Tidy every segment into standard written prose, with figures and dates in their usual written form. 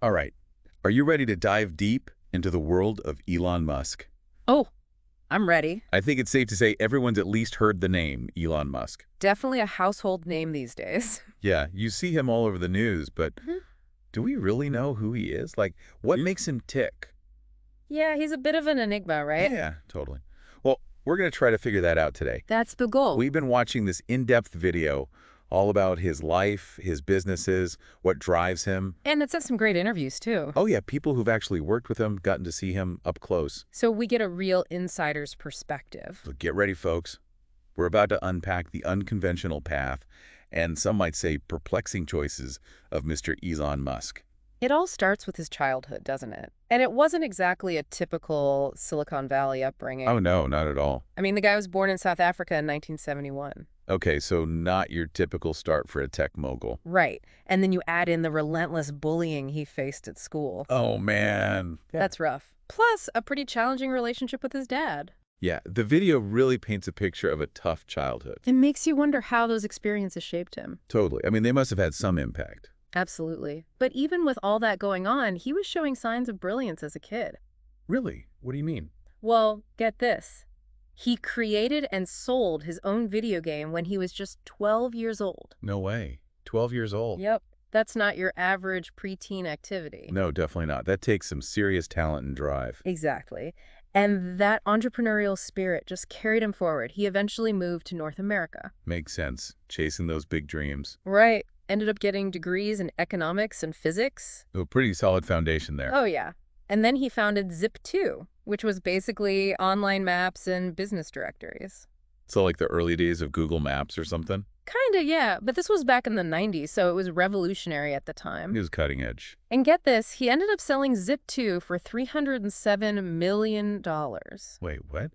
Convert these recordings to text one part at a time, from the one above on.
All right. Are you ready to dive deep into the world of Elon Musk? Oh, I'm ready. I think it's safe to say everyone's at least heard the name Elon Musk. Definitely a household name these days. Yeah, you see him all over the news, but Mhm. do we really know who he is? Like, what makes him tick? Yeah, he's a bit of an enigma, right? Yeah, totally. Well, we're going to try to figure that out today. That's the goal. We've been watching this in-depth video all about his life, his businesses, what drives him. And it's at some great interviews, too. Oh, yeah, people who've actually worked with him, gotten to see him up close. So we get a real insider's perspective. So get ready, folks. We're about to unpack the unconventional path and some might say perplexing choices of Mr. Elon Musk. It all starts with his childhood, doesn't it? And it wasn't exactly a typical Silicon Valley upbringing. Oh, no, not at all. I mean, the guy was born in South Africa in 1971. Okay, so not your typical start for a tech mogul. Right. And then you add in the relentless bullying he faced at school. Oh, man. That's rough. Plus, a pretty challenging relationship with his dad. Yeah, the video really paints a picture of a tough childhood. It makes you wonder how those experiences shaped him. Totally. I mean, they must have had some impact. Absolutely. But even with all that going on, he was showing signs of brilliance as a kid. Really? What do you mean? Well, get this. He created and sold his own video game when he was just 12 years old. No way. 12 years old. Yep. That's not your average preteen activity. No, definitely not. That takes some serious talent and drive. Exactly. And that entrepreneurial spirit just carried him forward. He eventually moved to North America. Makes sense. Chasing those big dreams. Right. Ended up getting degrees in economics and physics. A pretty solid foundation there. Oh, yeah. And then he founded Zip2, which was basically online maps and business directories. So like the early days of Google Maps or something? Kinda, yeah. But this was back in the 90s, so it was revolutionary at the He time. was cutting edge. And get this, he ended up selling Zip2 for $307 million. Wait, what?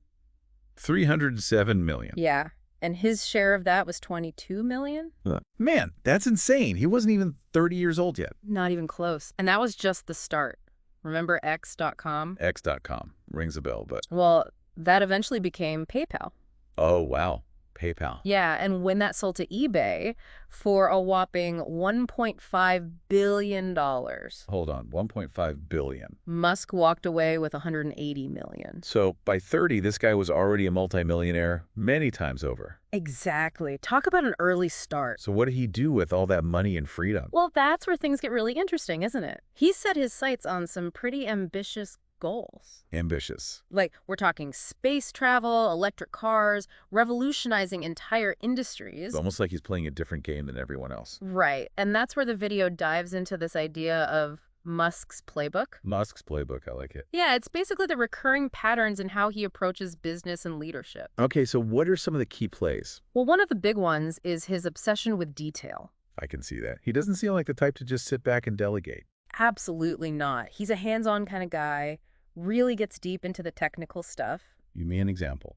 307 million. Yeah. And his share of that was $22 million? Man, that's insane. He wasn't even 30 years old yet. Not even close. And that was just the start. Remember X.com? X.com. Rings a bell, but... Well, that eventually became PayPal. Oh, wow. PayPal. Yeah, and when that sold to eBay for a whopping $1.5 billion, Hold on. 1.5 billion. Musk walked away with $180 million. So by 30, this guy was already a multimillionaire many times over. Exactly. Talk about an early start. So what did he do with all that money and freedom? Well, that's where things get really interesting, isn't it? He set his sights on some pretty ambitious goals. Ambitious. Like, we're talking space travel, electric cars, revolutionizing entire industries. It's almost like he's playing a different game than everyone else. Right. And that's where the video dives into this idea of Musk's playbook. Musk's playbook, I like it. Yeah, it's basically the recurring patterns in how he approaches business and leadership. Okay, so what are some of the key plays? Well, one of the big ones is his obsession with detail. I can see that. He doesn't seem like the type to just sit back and delegate. Absolutely not. He's a hands-on kind of guy, really gets deep into the technical stuff. Give me an example.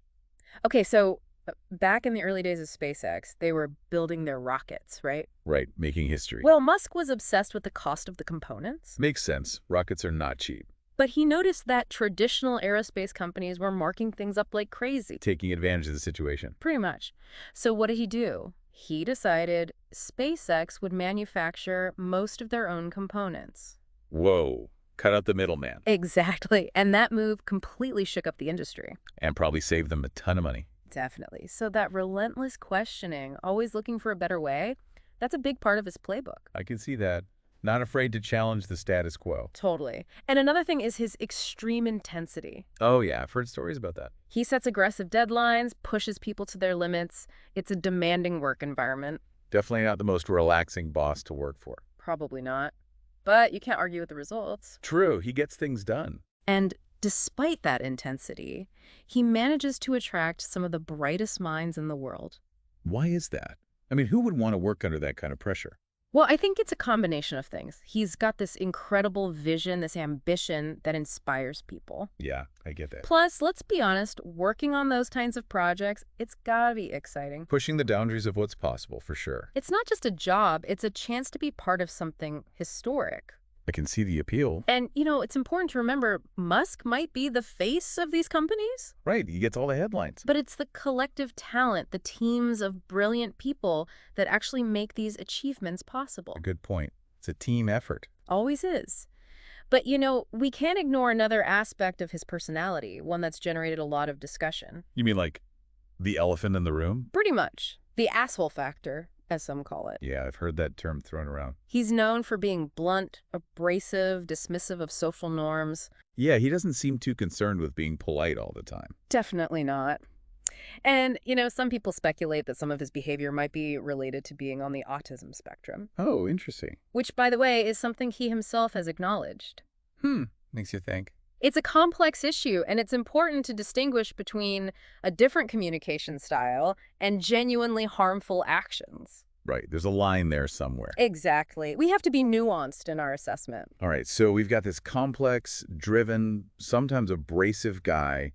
Okay, so back in the early days of SpaceX, they were building their rockets, right? Right, making history. Well, Musk was obsessed with the cost of the components. Makes sense. Rockets are not cheap. But he noticed that traditional aerospace companies were marking things up like crazy. Taking advantage of the situation. Pretty much. So what did he do? He decided SpaceX would manufacture most of their own components. Whoa. Cut out the middleman. Exactly. And that move completely shook up the industry. And probably saved them a ton of money. Definitely. So that relentless questioning, always looking for a better way, that's a big part of his playbook. I can see that. Not afraid to challenge the status quo. Totally. And another thing is his extreme intensity. Oh, yeah. I've heard stories about that. He sets aggressive deadlines, pushes people to their limits. It's a demanding work environment. Definitely not the most relaxing boss to work for. Probably not. But you can't argue with the results. True. He gets things done. And despite that intensity, he manages to attract some of the brightest minds in the world. Why is that? I mean, who would want to work under that kind of pressure? Well, I think it's a combination of things. He's got this incredible vision, this ambition that inspires people. Yeah, I get that. Plus, let's be honest, working on those kinds of projects, it's gotta be exciting. Pushing the boundaries of what's possible, for sure. It's not just a job, it's a chance to be part of something historic. I can see the appeal. And, it's important to remember, Musk might be the face of these companies. Right, he gets all the headlines. But it's the collective talent, the teams of brilliant people that actually make these achievements possible. A good point. It's a team effort. Always is. But, we can't ignore another aspect of his personality, one that's generated a lot of discussion. You mean like the elephant in the room? Pretty much. The asshole factor, as some call it. Yeah, I've heard that term thrown around. He's known for being blunt, abrasive, dismissive of social norms. Yeah, he doesn't seem too concerned with being polite all the time. Definitely not. And, some people speculate that some of his behavior might be related to being on the autism spectrum. Oh, interesting. Which, by the way, is something he himself has acknowledged. Makes you think. It's a complex issue, and it's important to distinguish between a different communication style and genuinely harmful actions. Right, there's a line there somewhere. Exactly. We have to be nuanced in our assessment. All right, so we've got this complex, driven, sometimes abrasive guy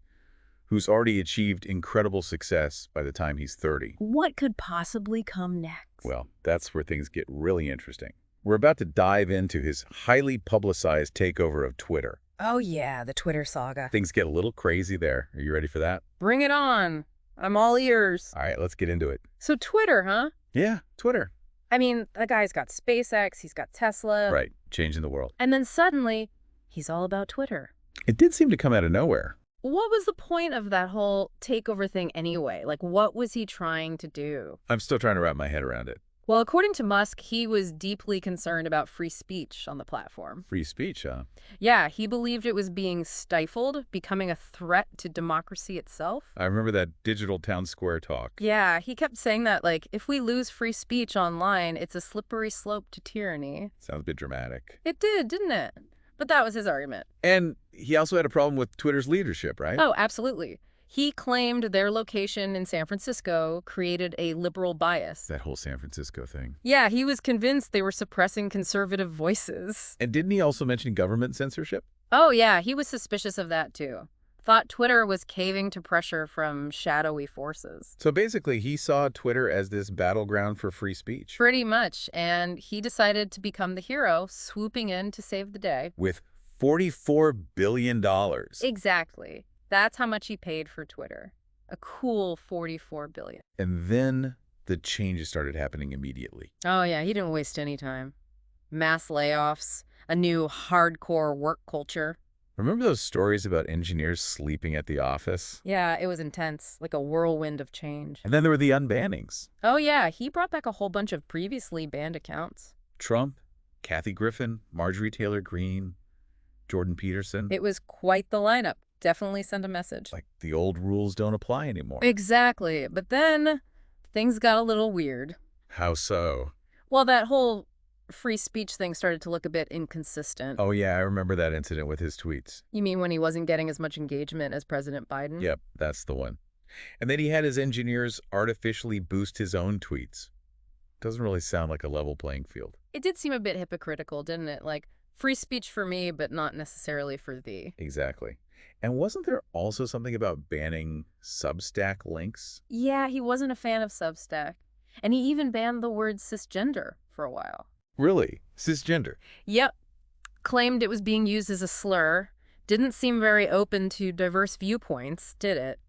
who's already achieved incredible success by the time he's 30. What could possibly come next? Well, that's where things get really interesting. We're about to dive into his highly publicized takeover of Twitter. Oh yeah, the Twitter saga. Things get a little crazy there. Are you ready for that? Bring it on. I'm all ears. All right, let's get into it. So Twitter, huh? Yeah, Twitter. I mean, the guy's got SpaceX, he's got Tesla. Right, changing the world. And then suddenly, he's all about Twitter. It did seem to come out of nowhere. What was the point of that whole takeover thing anyway? Like, what was he trying to do? I'm still trying to wrap my head around it. Well, according to Musk, he was deeply concerned about free speech on the platform. Free speech, huh? Yeah, he believed it was being stifled, becoming a threat to democracy itself. I remember that digital town square talk. Yeah, he kept saying that, like, if we lose free speech online, it's a slippery slope to tyranny. Sounds a bit dramatic. It did, didn't it? But that was his argument. And he also had a problem with Twitter's leadership, right? Oh, absolutely. He claimed their location in San Francisco created a liberal bias. That whole San Francisco thing. Yeah, he was convinced they were suppressing conservative voices. And didn't he also mention government censorship? Oh, yeah, he was suspicious of that, too. Thought Twitter was caving to pressure from shadowy forces. So basically, he saw Twitter as this battleground for free speech. Pretty much, and he decided to become the hero, swooping in to save the day. With $44 billion. Exactly. That's how much he paid for Twitter. A cool $44 billion. And then the changes started happening immediately. Oh, yeah, he didn't waste any time. Mass layoffs, a new hardcore work culture. Remember those stories about engineers sleeping at the office? Yeah, it was intense, like a whirlwind of change. And then there were the unbannings. Oh, yeah, he brought back a whole bunch of previously banned accounts. Trump, Kathy Griffin, Marjorie Taylor Greene, Jordan Peterson. It was quite the lineup. Definitely send a message. Like the old rules don't apply anymore. Exactly. But then things got a little weird. How so? Well, that whole free speech thing started to look a bit inconsistent. Oh, yeah, I remember that incident with his tweets. You mean when he wasn't getting as much engagement as President Biden? Yep, that's the one. And then he had his engineers artificially boost his own tweets. Doesn't really sound like a level playing field. It did seem a bit hypocritical, didn't it? Like, free speech for me, but not necessarily for thee. Exactly. And wasn't there also something about banning Substack links? Yeah, he wasn't a fan of Substack. And he even banned the word cisgender for a while. Really? Cisgender? Yep. Claimed it was being used as a slur. Didn't seem very open to diverse viewpoints, did it?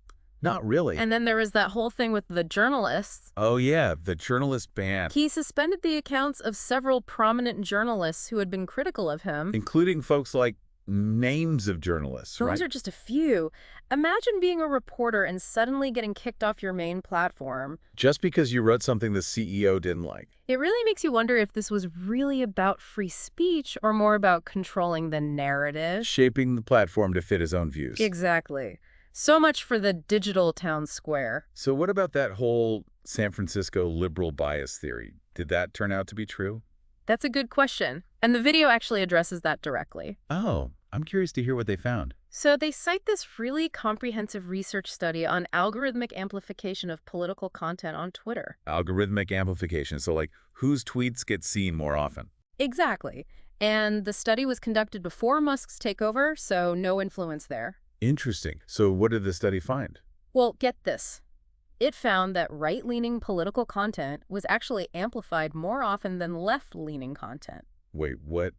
Not really. And then there was that whole thing with the journalists. Oh, yeah, the journalist ban. He suspended the accounts of several prominent journalists who had been critical of him. Including folks like names of journalists, right? Those are just a few. Imagine being a reporter and suddenly getting kicked off your main platform. Just because you wrote something the CEO didn't like. It really makes you wonder if this was really about free speech or more about controlling the narrative. Shaping the platform to fit his own views. Exactly. So much for the digital town square. So what about that whole San Francisco liberal bias theory? Did that turn out to be true? That's a good question. And the video actually addresses that directly. Oh, I'm curious to hear what they found. So they cite this really comprehensive research study on algorithmic amplification of political content on Twitter. Algorithmic amplification. So like whose tweets get seen more often? Exactly. And the study was conducted before Musk's takeover, so no influence there. Interesting. So what did the study find? Well, get this. It found that right-leaning political content was actually amplified more often than left-leaning content. Wait, what?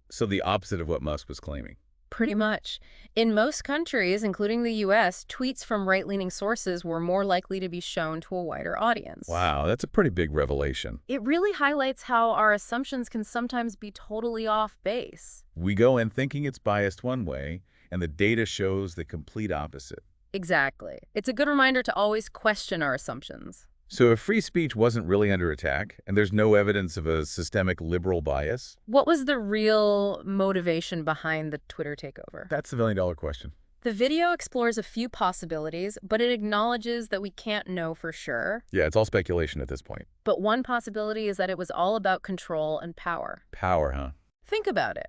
So the opposite of what Musk was claiming. Pretty much. In most countries, including the US, tweets from right-leaning sources were more likely to be shown to a wider audience. Wow, that's a pretty big revelation. It really highlights how our assumptions can sometimes be totally off base. We go in thinking it's biased one way, and the data shows the complete opposite. Exactly. It's a good reminder to always question our assumptions. So if free speech wasn't really under attack, and there's no evidence of a systemic liberal bias, What was the real motivation behind the Twitter takeover? that's the million-dollar question. The video explores a few possibilities, but it acknowledges that we can't know for sure. Yeah, it's all speculation at this point. But one possibility is that it was all about control and power. Power, huh? Think about it.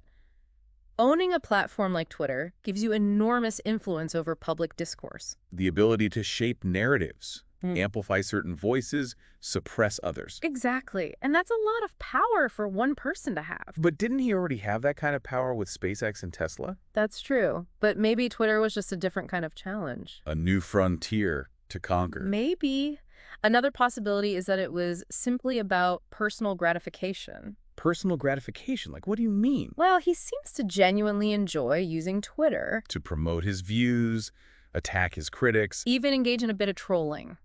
Owning a platform like Twitter gives you enormous influence over public discourse. The ability to shape narratives, Hmm. amplify certain voices, suppress others. Exactly. And that's a lot of power for one person to have. But didn't he already have that kind of power with SpaceX and Tesla? That's true. But maybe Twitter was just a different kind of challenge. A new frontier to conquer. Maybe. Another possibility is that it was simply about personal gratification. Personal gratification? Like, what do you mean? Well, he seems to genuinely enjoy using Twitter. To promote his views, attack his critics. Even engage in a bit of trolling.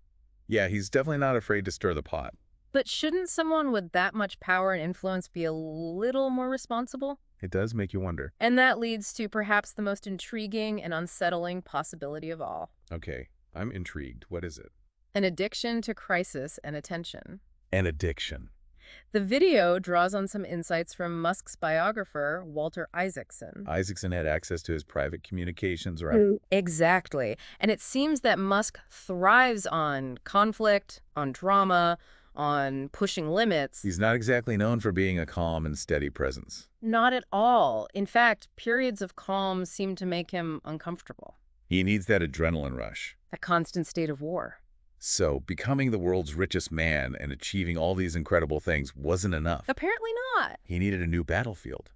Yeah, he's definitely not afraid to stir the pot. But shouldn't someone with that much power and influence be a little more responsible? It does make you wonder. And that leads to perhaps the most intriguing and unsettling possibility of all. Okay, I'm intrigued. What is it? An addiction to crisis and attention. An addiction. The video draws on some insights from Musk's biographer, Walter Isaacson. Isaacson had access to his private communications, right? Exactly. And it seems that Musk thrives on conflict, on drama, on pushing limits. He's not exactly known for being a calm and steady presence. Not at all. In fact, periods of calm seem to make him uncomfortable. He needs that adrenaline rush. A constant state of war. So, becoming the world's richest man and achieving all these incredible things wasn't enough. Apparently not. He needed a new battlefield.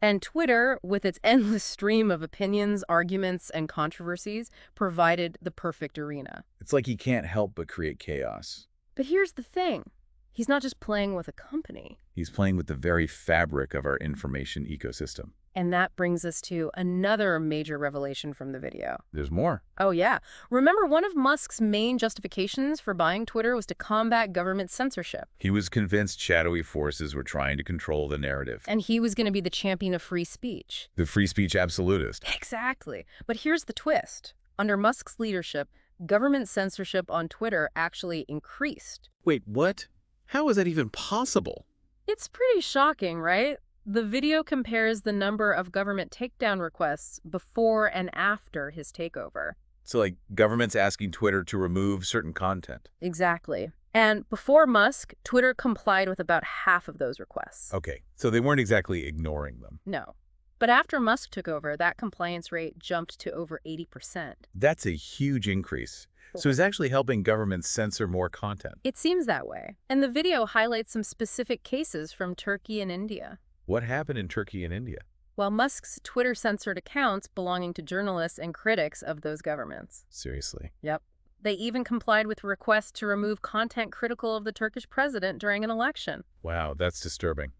And Twitter, with its endless stream of opinions, arguments, and controversies, provided the perfect arena. It's like he can't help but create chaos. But here's the thing. He's not just playing with a company. He's playing with the very fabric of our information ecosystem. And that brings us to another major revelation from the video. There's more. Oh, yeah. Remember, one of Musk's main justifications for buying Twitter was to combat government censorship. He was convinced shadowy forces were trying to control the narrative. And he was going to be the champion of free speech. The free speech absolutist. Exactly. But here's the twist. Under Musk's leadership, government censorship on Twitter actually increased. Wait, what? How is that even possible? It's pretty shocking, right? The video compares the number of government takedown requests before and after his takeover. So, like, government's asking Twitter to remove certain content. Exactly. And before Musk, Twitter complied with about half of those requests. Okay, so they weren't exactly ignoring them. No. But after Musk took over, that compliance rate jumped to over 80%. That's a huge increase. So he's actually helping governments censor more content. It seems that way. And the video highlights some specific cases from Turkey and India. What happened in Turkey and India? While Musk's Twitter censored accounts belonging to journalists and critics of those governments. Seriously. Yep. They even complied with requests to remove content critical of the Turkish president during an election. Wow, that's disturbing.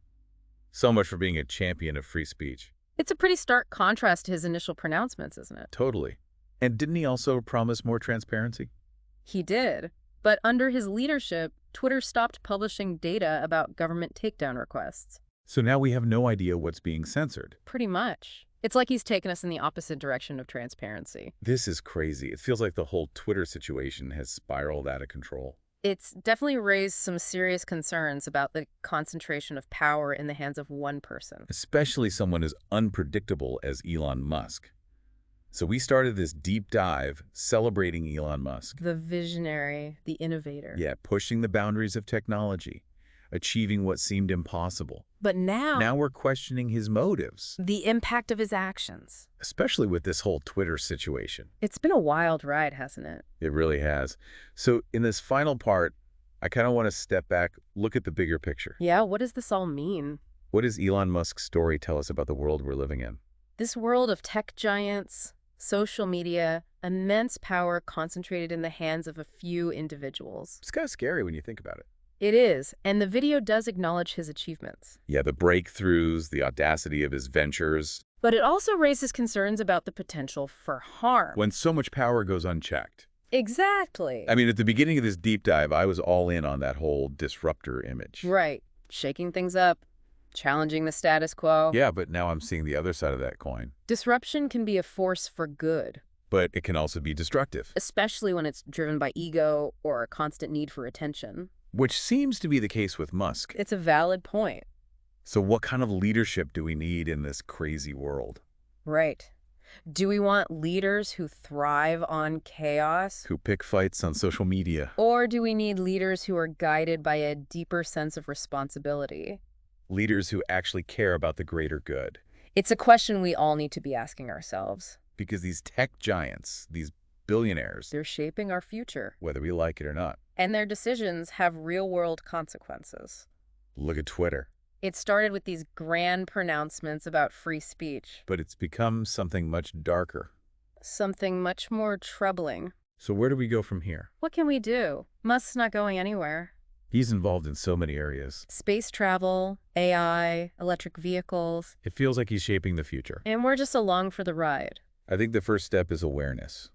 So much for being a champion of free speech. It's a pretty stark contrast to his initial pronouncements, isn't it? Totally. And didn't he also promise more transparency? He did. But under his leadership, Twitter stopped publishing data about government takedown requests. So now we have no idea what's being censored. Pretty much. It's like he's taken us in the opposite direction of transparency. This is crazy. It feels like the whole Twitter situation has spiraled out of control. It's definitely raised some serious concerns about the concentration of power in the hands of one person. Especially someone as unpredictable as Elon Musk. So we started this deep dive celebrating Elon Musk. The visionary, the innovator. Yeah, pushing the boundaries of technology, achieving what seemed impossible. But now Now we're questioning his motives, the impact of his actions. especially with this whole Twitter situation. It's been a wild ride, hasn't it? It really has. So in this final part, I kind of want to step back, look at the bigger picture. Yeah, what does this all mean? What does Elon Musk's story tell us about the world we're living in? This world of tech giants, social media, immense power concentrated in the hands of a few individuals. It's kind of scary when you think about it. It is, and the video does acknowledge his achievements. Yeah, the breakthroughs, the audacity of his ventures. But it also raises concerns about the potential for harm. When so much power goes unchecked. Exactly. I mean, at the beginning of this deep dive, I was all in on that whole disruptor image. Right. Shaking things up, challenging the status quo. Yeah, but now I'm seeing the other side of that coin. Disruption can be a force for good, But it can also be destructive, especially when it's driven by ego or a constant need for attention. which seems to be the case with Musk. It's a valid point. So what kind of leadership do we need in this crazy world? Right. Do we want leaders who thrive on chaos? Who pick fights on social media? Or do we need leaders who are guided by a deeper sense of responsibility? Leaders who actually care about the greater good. It's a question we all need to be asking ourselves. Because these tech giants, these billionaires, They're shaping our future, whether we like it or not. and their decisions have real-world consequences. Look at Twitter. It started with these grand pronouncements about free speech, But it's become something much darker. something much more troubling. So where do we go from here? What can we do? Musk's not going anywhere. He's involved in so many areas. Space travel, AI, electric vehicles, It feels like he's shaping the future. and we're just along for the ride. I think the first step is awareness.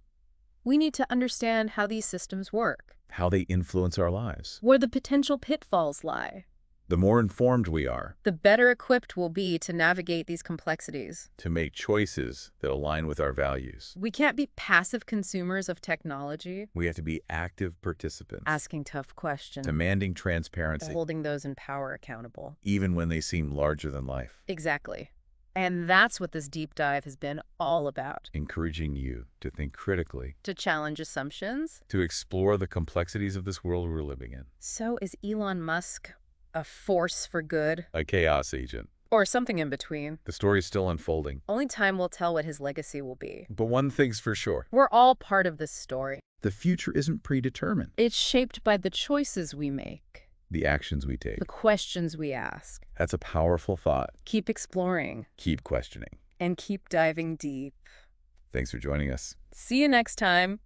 We need to understand how these systems work, How they influence our lives. where the potential pitfalls lie. The more informed we are The better equipped we'll be to navigate these complexities. to make choices that align with our values. We can't be passive consumers of technology, We have to be active participants, asking tough questions, demanding transparency, holding those in power accountable. even when they seem larger than life, Exactly. And that's what this deep dive has been all about. encouraging you to think critically, To challenge assumptions. to explore the complexities of this world we're living in. So is Elon Musk a force for good? A chaos agent. Or something in between? The story's still unfolding. Only time will tell what his legacy will be. But one thing's for sure. We're all part of this story. The future isn't predetermined. It's shaped by the choices we make, The actions we take. the questions we ask. That's a powerful thought. Keep exploring Keep questioning. and keep diving deep. Thanks for joining us. See you next time.